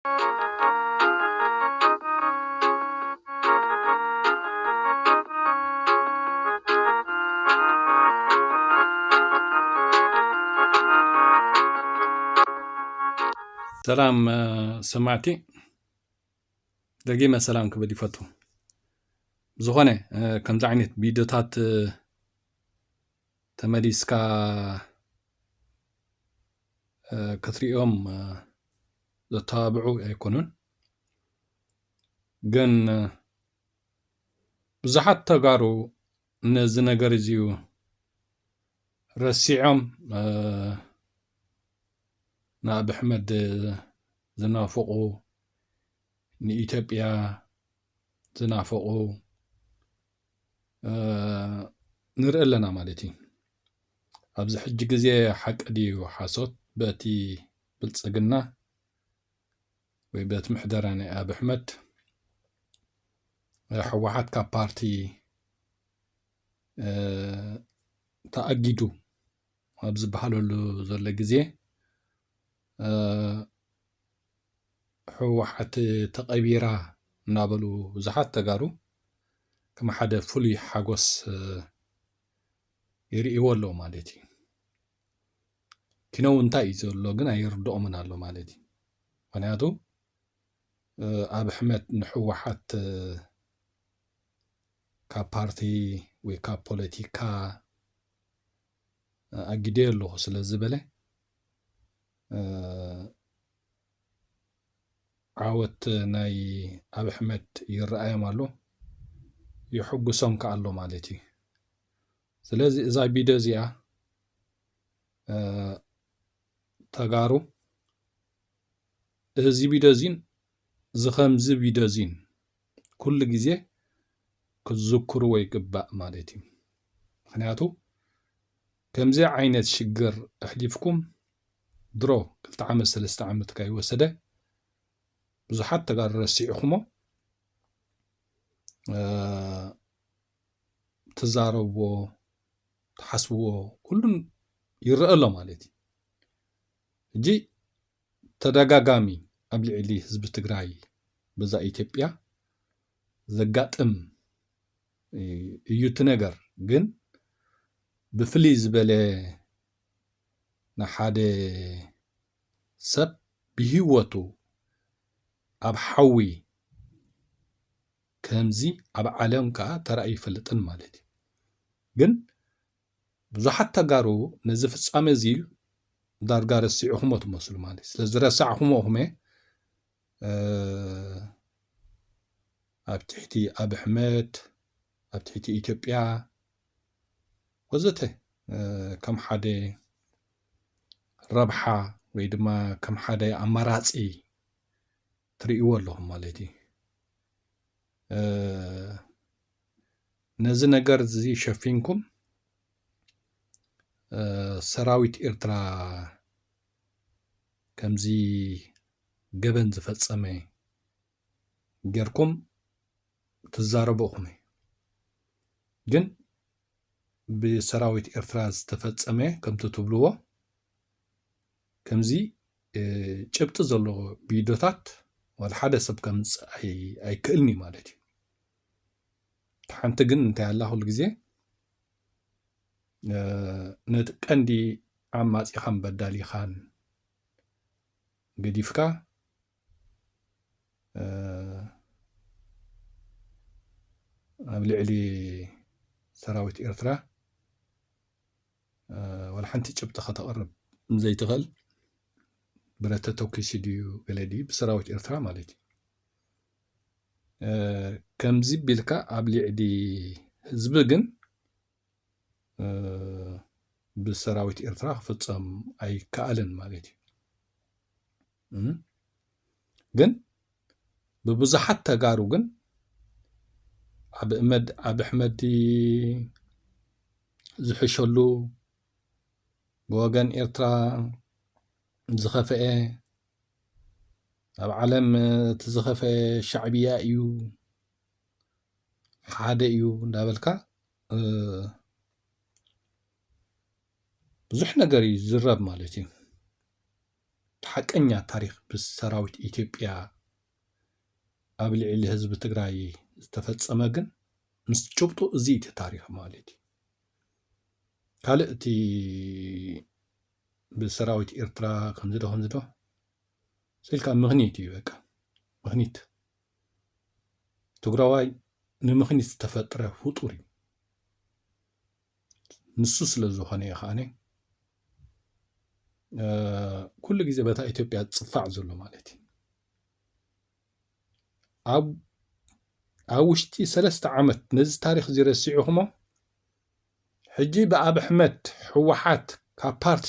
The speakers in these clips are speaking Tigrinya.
سلام سمعتي دقيقة سلام كبدي فتو زغنة كم زعنت بيدوتات تماريسكا كثريهم زتابعوا يكونون جن بزحت تجارو نزنا جرزيو رسيعهم نائب أحمد زنافقو نإثيوبيا زنافقو نرى لنا مالتي أبز حج جزية حق دي وحاسوت باتي بلتصقنا ويبات محضراني أب أحمد حوحات كبارتي تأجدو أبز بحالو له زل جزية حوحات تقبيرا نابلو زحات تقارو كما حدا فلي حاقوس يرئيو اللو مالتي كنو انتاي زولو قنا يردو من اللو مالتي ونياتو أب أحمد نحوحات كبارتي وكا بوليتيكا أجدير له سلزبله عاوت ناي أب أحمد يرأي مالو يحقو سونك اللو مالتي سلازي إذا بيدو زيا تغارو إذا بيدو زين زخمز بيدو زين كل جزيه كذكروا ويقبأ مالتي خنياتو كمزي عينة شجر أحليفكم درو كلت عام سلست عام تكاي وسده بزحات تقار رسيعهما تزاربوا تحسبوا كلن يرأى له مالتي جي تداغاغامي قبل علي حزب تግራይ بዛ ኢትዮጵያ ዘጋጥም እዩ ነገር ግን بفلي ዝበለ نحاد سب بهوتو أب حوي كمزي أب عالم كا ترأي فلتن مالتي جن بزحت تجارو نزف الصامزيل دارجار السيعهم وتمسلو مالتي سلزرا ساعهم وهمه أب تحتي أب أحمد أب تحتي إثيوبيا وزته كم حدا ربحة ويدما كم حدا أماراتي تريقوا لهم مالتي نزي نجار زي شافينكم سراويت إرترا كمزي جبن زفتسمي جركم تزاربوهم جن بسراويت إرترا زفتسمي كم تتبلوه كمزي جبت زلو بيدوتات والحدا سب كمز أي كلني مالتي حنت جن انت الله الجزء نتكندي عماس يخان بدالي خان قديفكا أبلي علي سراويت إرترا والحنتي جبت خطأ قرب زي تغل برتا توكيسي ديو بلدي بسراويت إرترا مالتي كمزي بيلكا أبلي عدي زبقن بسراويت إرترا فتصم أي كألن مالتي جن ببزحت تجارو جن أب أحمد زحشلو بوغان إرترا زخفئ أب عالم تزخفئ شعبية إيو حادة إيو دابلكا بزح نجاري زراب مالتي حقنيا تاريخ بالسراويت إثيوبيا قبل اللي حزب تግራይ ዝተፈጸመ ግን ምስ ጭብጡ እዚ እቲ ታሪክ ማለት እዩ ካልእቲ ብሰራዊት ኤርትራ ከምዝዶ ስልካ ምኽኒት እዩ በቃ ምኽኒት ትግራዋይ ንምኽኒት ዝተፈጠረ ፍጡር እዩ ንሱ ስለ ዝኾነ ይኻነ ኩሉ ግዜ በታ ኢትዮጵያ ጽፋዕ ዘሎ ማለት እዩ ኣብ ውሽጢ 3 ዓመት ነዚ ታሪክ ዝረሲዑኹሞ ሕጂ በአብ ኣሕመድ ሕወሓት ካብ ፓርቲ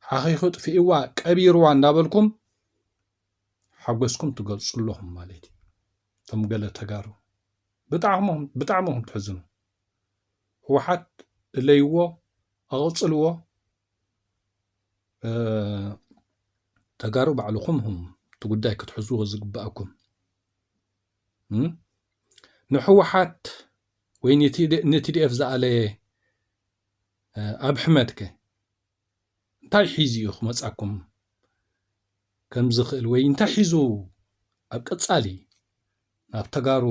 ሓኺኹ ጥፊእዋ ቀቢርዋ እንዳበልኩም ሓጎስኩም ትገልጹለኹም ማለት እዩ ቶም ገለ ተጋሩ ብጣዕሞም ትሕዝኑ ሕወሓት እለይዎ ኣቕጽልዎ ተጋሩ ባዕልኹም ጉዳይ ክትሕዝዎ ዝግባአኩም ንሕወሓት ወይ ንቲዲኤፍ ዝኣለየ ኣብ ኣሕመድ ከ እንታይ ሒዙ እዩ ክመጻኩም ከም ዝኽእል ወይ እንታይ ሒዙ ኣብ ቀጻሊ ናብ ተጋሩ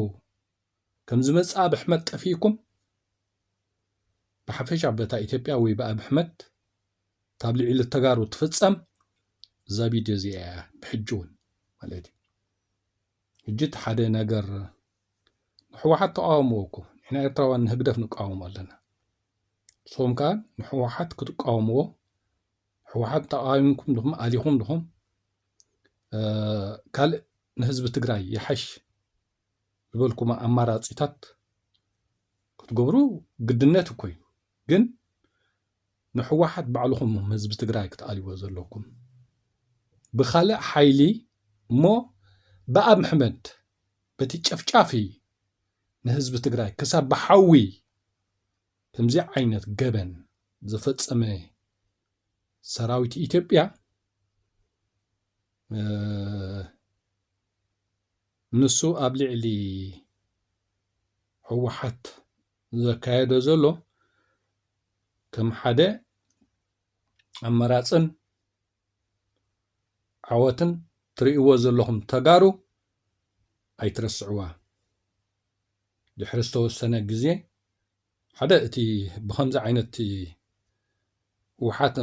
ከም ዝመጽእ ኣብ ኣሕመድ ጠፊኢኩም ብሓፈሻ በታ ኢትዮጵያ ወይ በኣብ ኣሕመድ ታብ ልዕሊ ተጋሩ ትፍጸም እዛ ቪድዮ እዚኣ ብሕጂ እውን ማለት እዩ እጅት ሓደ ነገር ሕወሓት ተቃወምዎኩም ንሕና ኤርትራውያን ንህግደፍ ንቃወም ኣለና ሶም ከዓ ንሕወሓት ክትቃወምዎ ሕወሓት ተቃዊምኩም ድኹም ኣሊኹም ድኹም ካልእ ንህዝቢ ትግራይ ይሓሽ ዝበልኩም ኣማራጺታት ክትገብሩ ግድነት እኮ እዩ ግን ንሕወሓት ባዕልኹም ህዝቢ ትግራይ ክትኣልይዎ ዘለኩም ብኻልእ ሓይሊ እሞ በአብ ኣሕመድ በቲ ጨፍጫፊ ንህዝቢ ትግራይ ክሳብ ብሓዊ ከምዚ ዓይነት ገበን ዝፈጸመ ሰራዊት ኢትዮጵያ ንሱ ኣብ ልዕሊ ሕወሓት ዘካየዶ ዘሎ ከም ሓደ ኣመራጽን ዓወትን ትርእይዎ ዘለኹም ተጋሩ ኣይትረስዕዋ ድሕሪ ዝተወሰነ ግዜ ሓደ እቲ ብኸምዚ ዓይነት ሕወሓት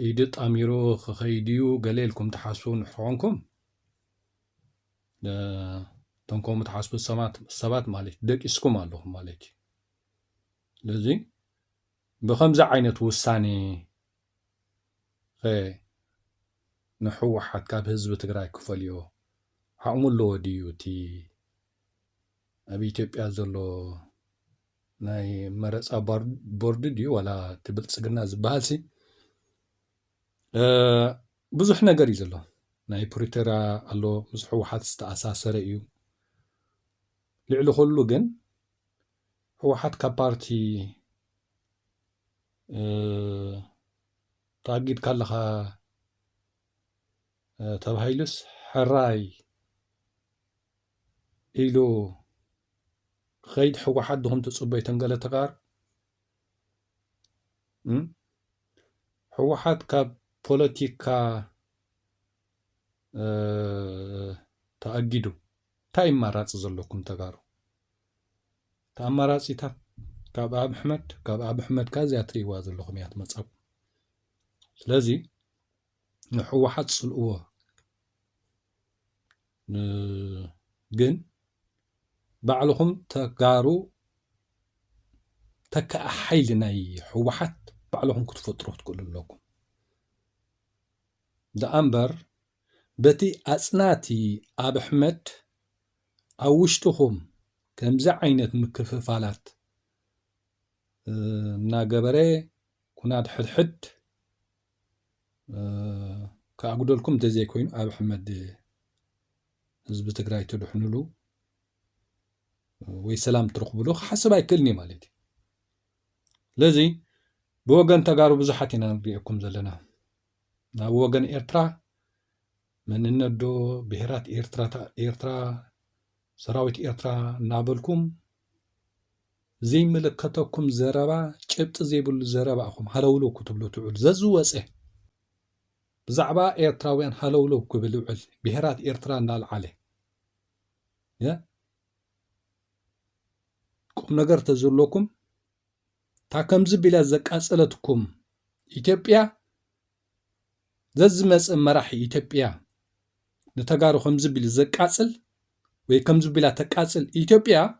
ኢድ ጣሚሩ ክኸይድዩ ገለ ኢልኩም ትሓስቡ ንሕኾንኩም እቶም ከምኡ ትሓስቡ ሰባት ማለት ደቂስኩም ኣለኹም ማለት እዩ ስለዚ ብኸምዚ ዓይነት ውሳኔ ንሕወሓት ካብ ህዝቢ ትግራይ ክፈልዮ ዓቕሙ ኣለዎ ድዩ እቲ ኣብ ኢትዮጵያ ዘሎ ናይ መረፃ ቦርድ ድዩ ዋላ እቲ ብልፅግና ዝበሃል ሲ ብዙሕ ነገር እዩ ዘሎ ናይ ፕሪቶሪያ ኣሎ ምስ ሕወሓት ዝተኣሳሰረ እዩ ልዕሊ ኩሉ ግን ሕወሓት ካብ ፓርቲ ተኣጊድ ካለኻ ተባሂሉስ ሕራይ ኢሉ ከይድ ሕወሓት ድኹም ትጽበዩ ተንገለ ተጋር ሕወሓት ካብ ፖለቲካ ተኣጊዱ እንታይ ማራፂ ዘለኩም ተጋሩ ተኣማራፂታት ካብ ኣብ ኣሕመድ ካዚያ ትርእይዋ ዘለኹም እያ ትመጻኩም ስለዚ ንሕወሓት ጽልእዎ ግን ባዕልኹም ተጋሩ ተከአ ሓይሊ ናይ ሕወሓት ባዕልኹም ክትፈጥሩ ትክእሉ ኣለኩም ደኣምበር በቲ ኣጽናቲ ኣብ ኣሕመድ ኣብ ውሽጥኹም ከምዚ ዓይነት ምክፍፋላት እናገበረ ኩናት ሕድሕድ ከኣጉደልኩም ተዘይኮይኑ ኣብ ኣሕመድ ህዝቢ ትግራይ ትድሕንሉ ወይ ሰላም ትረኽብሉ ክሓስብ ኣይክእልኒ ማለት እዩ ስለዚ ብወገን ተጋሩ ብዙሓት ኢና ንሪአኩም ዘለና ናብ ወገን ኤርትራ መንነት ዶ ብሄራት ኤርትራ ሰራዊት ኤርትራ እናበልኩም زي ملكتكم زربا شبت زي بل زربا أخم هلولو كتبلو تعول ززو وسه بزعبا إيرتراويان هلولو كبلو عل بهرات إيرتران نال عليه يا كم نجر تزلوكم تاكم زبلا زك أسألتكم إثيوبيا ززمس مراحي إثيوبيا نتجارو خمز بلا زك أسأل ويكم زبلا تكأسل إثيوبيا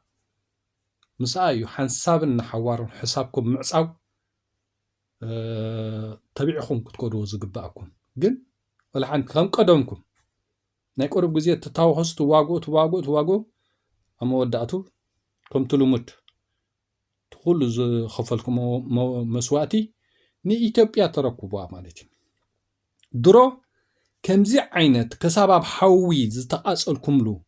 مسايو حنساب نحوار حسابكم معصاو تبعكم كتقولوا زقباكم جن ولا عن كم قدمكم نيقرب غزيه تتاوحس تواغو اما وداتو كم تلمت كل خفلكم مسواتي ني إثيوبيا تركبوا مالتي درو كمزي عينت كسبب حوي زتقاصلكم له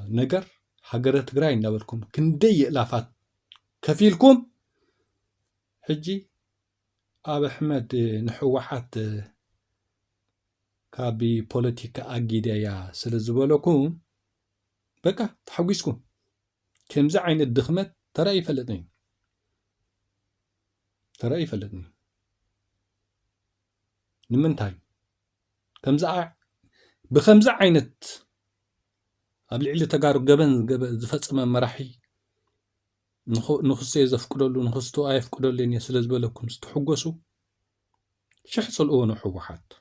نجر حجره تግራይ نبلكم كندي الافات كفيلكم حجي أب أحمد نحوحات كابي بوليتيكا أجيديا سلزبولكم بكا تحويسكم كم زعين الدخمت ترى يفلتني نمنتاي كم زع بخمسة عينت قبل عيلة تجارب جبن زفتم مراحي نخص يزفقدلو نخصتو أيفقدلو لين يسلزبولكم استحقسوا شحصل أو نحوحات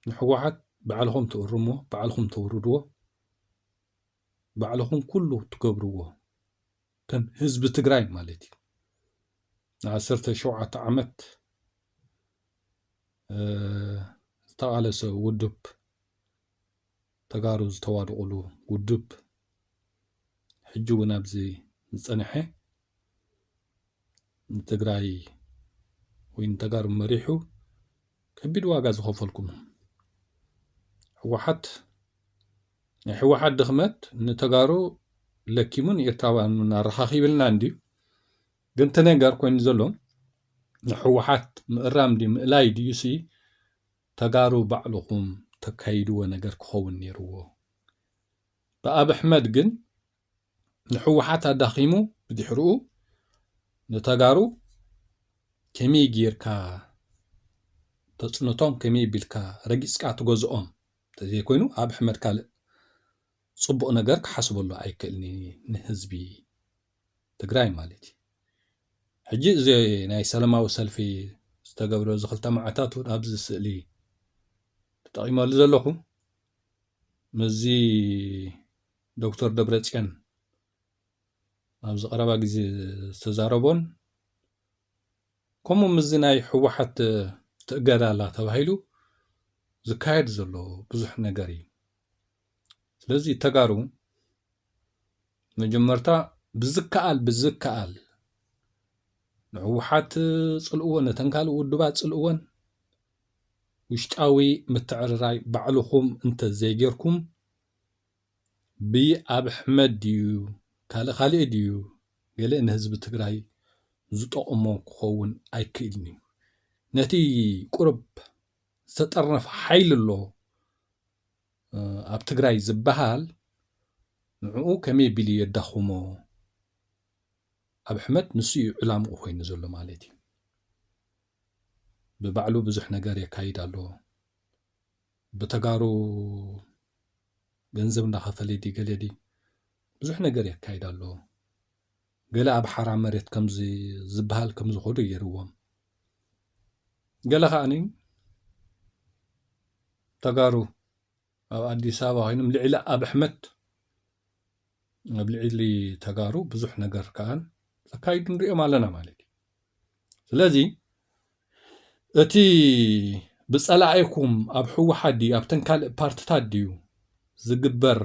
نحوحات بعلهم تقرموه بعلهم توردوه بعلهم كله تكبروه كم حزب تግራይ مالتي عسرت شوعة عمت استقالس ودب تجارز توادقلو ودب حجو نابزي نصنحه تግራይ وين تجار مريحو كبيد واغا زخفلكم حوحات دخمت نتجارو لكيمون يتاوان نرخاخي بلنا عندي قنت نجار كوين زلو حوحات مقرام دي مقلاي دي يسي تجارو بعلقهم تكايدو ونجار كخون نيرو بأب أحمد قن نحوحات داخيمو بدي حرقو نتجارو كمي جيركا تصنطهم كمي بلكا رجسكا تجوزهم تزي كوينو أب أحمد قال صبق نجار كحسب الله أيكلني نهزبي تجراي مالتي حجي زي ناي سلامة وسلفي استقبلوا زخلت معتاتو أبز السئلي تقيمة لزلكم مزي دكتور دبرتشكن أبز قرابة جزي استزاربون كمو مزي ناي حوحت تقدر لا تبهيلو زكايد زلو بزح نجاري ስለዚህ ተጋሩ መጀመርታ ብዝከኣል ንሕወሓት ጽልእዎን ተንካል ውድባት ጽልእዎን ውሽጣዊ ምትዕርራይ ባዕልኹም እንተ ዘይጌርኩም ብኣብ ኣሕመድ ድዩ ካልእ ድዩ ገለ ንህዝቢ ትግራይ ዝጠቕሞ ክኸውን ኣይክእልን እዩ ነቲ ቁርብ ዝተጠርነፈ ሓይሊ ኣሎ ኣብ ትግራይ ዝበሃል ንዕኡ ከመይ ቢሉ የዳኽሞ ኣብ ኣሕመድ ንሱ እዩ ዕላምኡ ኮይኑ ዘሎ ማለት እዩ ብባዕሉ ብዙሕ ነገር የካይድ ኣሎ ብተጋሩ ገንዘብ እንዳኸፈለ ዲ ገለ ዲ ብዙሕ ነገር የካይድ ኣሎ ገለ ኣብ ሓራ መሬት ከምዚ ዝበሃል ከምዚ ኾዱ የርዎም ገለ ኸዓኒ ተጋሩ ኣብ ኣዲስ ኣበባ ኮይኖም ልዕሊ ኣብ ኣሕመድ ኣብ ልዕሊ ተጋሩ ብዙሕ ነገር ከኣን ዘካይዱ ንሪኦም ኣለና ማለት እዩ ስለዚ እቲ ብጸላኣይኩም ኣብ ሕወሓት ድዩ ኣብተን ካልእ ፓርትታት ድዩ ዝግበር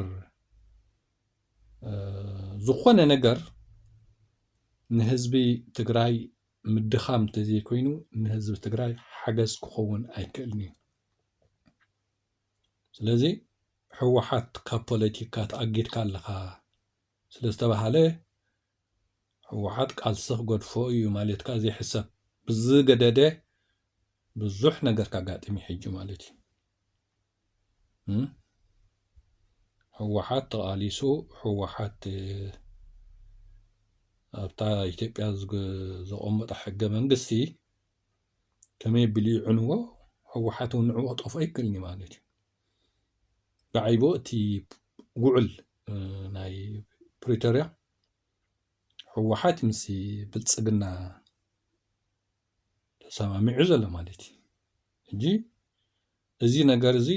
ዝኾነ ነገር ንህዝቢ ትግራይ ምድኻም ተዘይኮይኑ ንህዝቢ ትግራይ ሓገዝ ክኸውን ኣይክእልን እዩ ስለዚ ሕወሓት ካብ ፖለቲካ ተኣጊድካ ኣለኻ ስለዝተባሃለ ሕወሓት ቃልሲ ክገድፎ እዩ ማለትካ ዘይሕሰብ ብዝገደደ ብዙሕ ነገር ካጋጥም ይሕጂ ማለት እዩ ሕወሓት ተቓሊሱ ሕወሓት ኣብታ ኢትዮጵያ ዘቐመጠ ሕገ መንግስቲ ከመይ ብልዩ ዕንዎ ሕወሓት እውን ንዕኡ ክጠፍኦ ይክእልኒ ማለት እዩ ብዓይቦ እቲ ጉዕል ናይ ፕሪቶርያ ሕወሓት ምስ ብልፅግና ተሰማሚዑ ዘሎ ማለት እዩ ሕጂ እዚ ነገር እዚ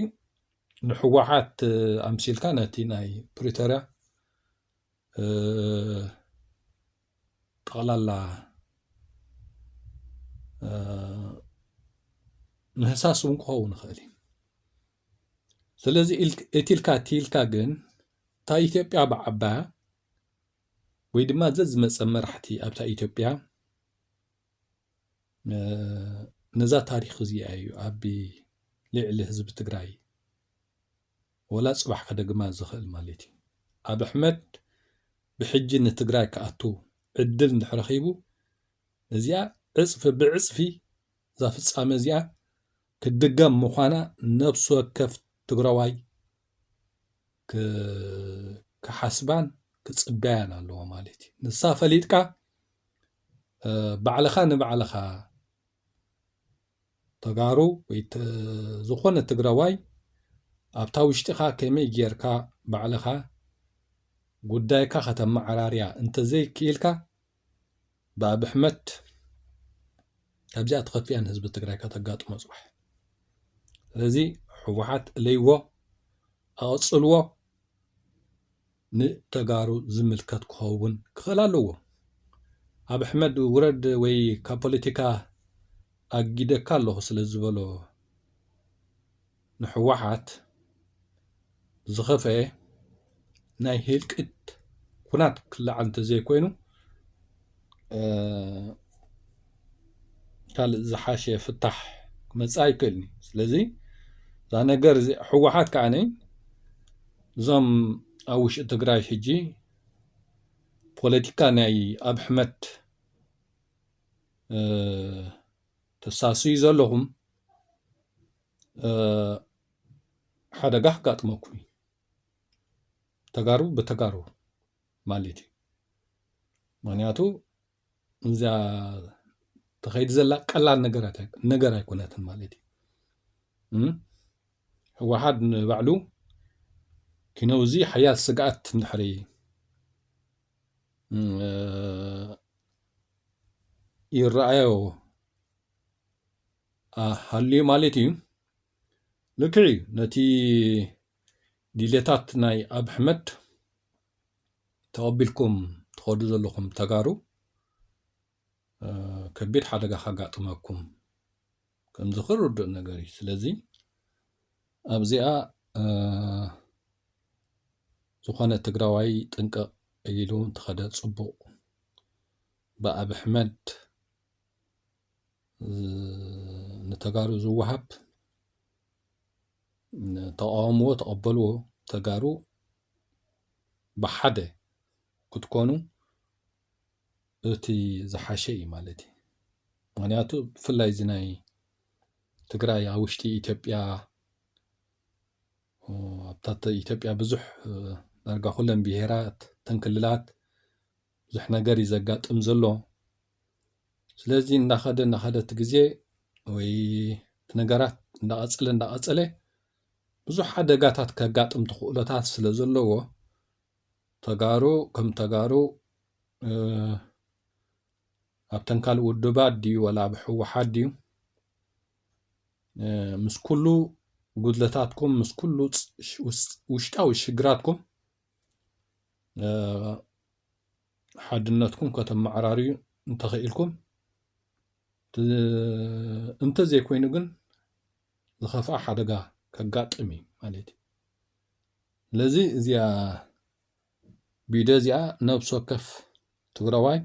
ንሕወሓት ኣምሲልካ ነቲ ናይ ፕሪቶርያ ጠቕላላ ምህሳስ እውን ክኸውን ይኽእል እዩ ስለዚ እቲ ኢልካ ግን እታ ኢትዮጵያ ብዓባያ ወይ ድማ ዘዝመፀ መራሕቲ ኣብታ ኢትዮጵያ ነዛ ታሪክ እዚኣ እዩ ኣብ ልዕሊ ህዝቢ ትግራይ ወላ ፅባሕ ከደግማ ዝኽእል ማለት እዩ ኣብ ኣሕመድ ብሕጂ ንትግራይ ክኣቱ ዕድል እንድሕረኺቡ እዚኣ ዕፅፊ ብዕፅፊ እዛ ፍፃመ እዚኣ ክድገም ምዃና ነብሲ ወከፍ ትግራዋይ ክሓስባን ክፅበያን ኣለዎ ማለት እዩ ንሳ ፈሊጥካ ባዕልኻ ንባዕልኻ ተጋሩ ወይ ዝኾነ ትግራዋይ ኣብታ ውሽጢኻ ከመይ ጌርካ ባዕልኻ ጉዳይካ ከተመዓራርያ እንተዘይክኢልካ ብኣብ ኣሕመድ ካብዚኣ ተኸፊአን ህዝቢ ትግራይ ከተጋጥሞ ፅባሕ ስለዚ ሕወሓት ለይዎ ኣቕፅልዎ ንተጋሩ ዝምልከት ክኸውን ክኽእል ኣለዎ ኣብ ኣሕመድ ውረድ ወይ ካብ ፖለቲካ ኣጊደካ ኣለኹ ስለ ዝበሎ ንሕወሓት ዝኸፈአ ናይ ህልቅት ኩናት ክለዓል እንተዘይኮይኑ ካልእ ዝሓሸ ፍታሕ ክመፅእ ኣይክእልኒ ስለዚ እዛ ነገር ሕወሓት ከዓነ እዞም ኣብ ውሽጢ ትግራይ ሕጂ ፖለቲካ ናይ ኣብ ኣሕመድ ተሳስዩ ዘለኹም ሓደጋ ክጋጥመኩም እዩ ተጋሩ ብተጋሩ ማለት እዩ ምክንያቱ እዛ ተኸይድ ዘላ ቀላል ነገር ኣይኮነትን ማለት እዩ ሕወሓት ንባዕሉ ኪነውዚ ሓያል ስግኣት እንድሕሪ ይረኣዮ ሃልዩ ማለት እዩ ልክዕ እዩ ነቲ ድሌታት ናይ ኣብ ኣሕመድ ተቐቢልኩም ትኸዱ ዘለኹም ተጋሩ ከቢድ ሓደጋ ካጋጥመኩም ከም ዝኽርድእ ነገር እዩ ስለዚ ኣብዚኣ ዝኾነ ትግራዋይ ጥንቅቕ ኢሉ እንተኸደ ፅቡቕ ብኣብ ኣሕመድ ንተጋሩ ዝወሃብ ተቃውምዎ ተቐበልዎ ተጋሩ ብሓደ ክትኮኑ እቲ ዝሓሸ እዩ ማለት እዩ ምክንያቱ ብፍላይ እዚ ናይ ትግራይ ኣብ ውሽጢ ኢትዮጵያ ኣብታ ኢትዮጵያ ብዙሕ ዳርጋ ኩለን ብሄራት ተንክልላት ብዙሕ ነገር እዩ ዘጋጥም ዘሎ ስለዚ እንዳኸደት ግዜ ወይ ነገራት እንዳቐፀለ ብዙሕ ሓደጋታት ከጋጥም ትኽእሎታት ስለ ዘለዎ ተጋሩ ከም ተጋሩ ኣብ ተንካል ውድባት ድዩ ወላ ኣብ ሕወሓት ድዩ ምስ ኩሉ ጉድለታትኩም ምስ ኩሉ ውሽጣዊ ሽግራትኩም ሓድነትኩም ከተመዓራርዩ እንተኽኢልኩም እንተዘይኮይኑ ግን ዝኸፍአ ሓደጋ ከጋጥም እዩ ማለት እዩ ስለዚ እዚኣ ቪድዮ እዚኣ ነብሲ ወከፍ ትግራዋይ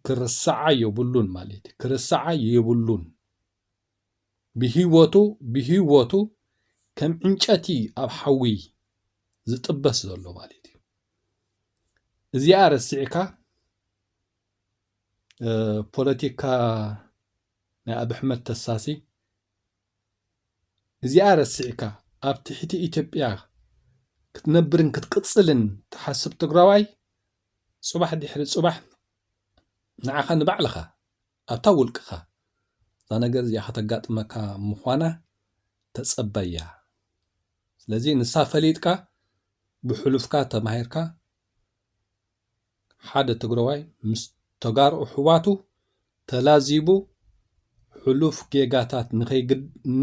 ክርሳዓ የብሉን ማለት እዩ ክርሳዓ የብሉን ብሂወቱ ከም ዕንጨቲ ኣብ ሓዊ ዝጥበስ ዘሎ ማለት እዩ እዚኣ ረሲዕካ ፖለቲካ ናይ ኣብ ኣሕመድ ተሳሲ እዚኣ ረሲዕካ ኣብ ትሕቲ ኢትዮጵያ ክትነብርን ክትቅፅልን ትሓስብ ትግራዋይ ፅባሕ ድሕሪ ፅባሕ ንዓኻ ንባዕልኻ ኣብታ ውልቅኻ እዛ ነገር እዚኣ ከተጋጥመካ ምዃና ተጸበያ። ስለዚ ንሳ ፈሊጥካ ብሕሉፍካ ተማሂርካ ሓደ ትግራዋይ ምስ ተጋርኡ ሕዋቱ ተላዚቡ ሕሉፍ ጌጋታት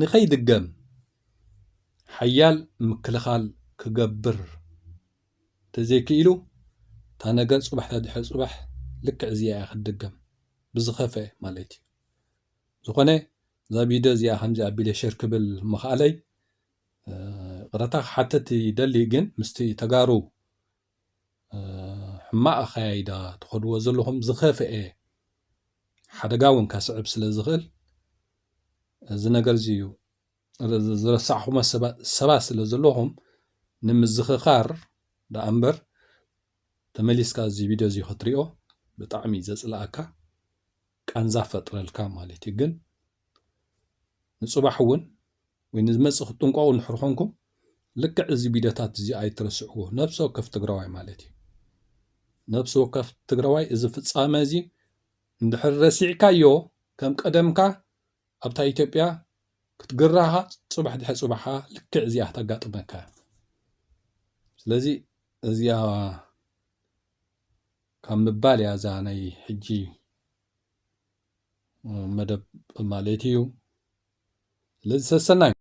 ንኸይድገም ሓያል ምክልኻል ክገብር ተዘይክኢሉ እታ ነገር ፅባሕታ ድሕሪ ፅባሕ ልክዕ እዚኣ ክትድገም ብዝኸፍአ ማለት እዩ። ዝኾነ እዛ ቪድዮ እዚኣ ከምዚ ኣቢለ ሸር ክብል ምኽኣለይ ቅረታ ሓተት ይደሊ ግን ምስቲ ተጋሩ ሕማቕ ኣኸያይዳ ትኸድዎ ዘለኹም ዝኸፍአ ሓደጋ እውን ካስዕብ ስለ ዝኽእል እዚ ነገር እዚ እዩ ዝረሳዕኹሞ ሰባት ስለ ዘለኹም ንምዝኽኻር ዳኣ እምበር ተመሊስካ እዚ ቪድዮ እዚ ክትሪኦ ብጣዕሚ ዘፅላኣካ ቃንዛ ፈጥረልካ ማለት እዩ። ግን ንፅባሕ እውን ወይ ንዝመፅእ ክትጥንቀቑ እንድሕር ኮንኩም ልክዕ እዚ ቪድዮታት እዚ ኣይትረስዕዎ። ነብሲ ወከፍ ትግራዋይ ማለት እዩ። ነብሲ ወከፍ ትግራዋይ እዚ ፍፃመ እዚ እንድሕር ረሲዕካዮ ከም ቀደምካ ኣብታ ኢትዮጵያ ክትግራኻ ፅባሕ ድሕሪ ፅባሕኻ ልክዕ እዚኣ ተጋጥመካ። ስለዚ እዚኣ ካብ ምባል እያ እዛ ናይ ሕጂ መደብ ማለት እዩ። ስለዚ ሰሰናይ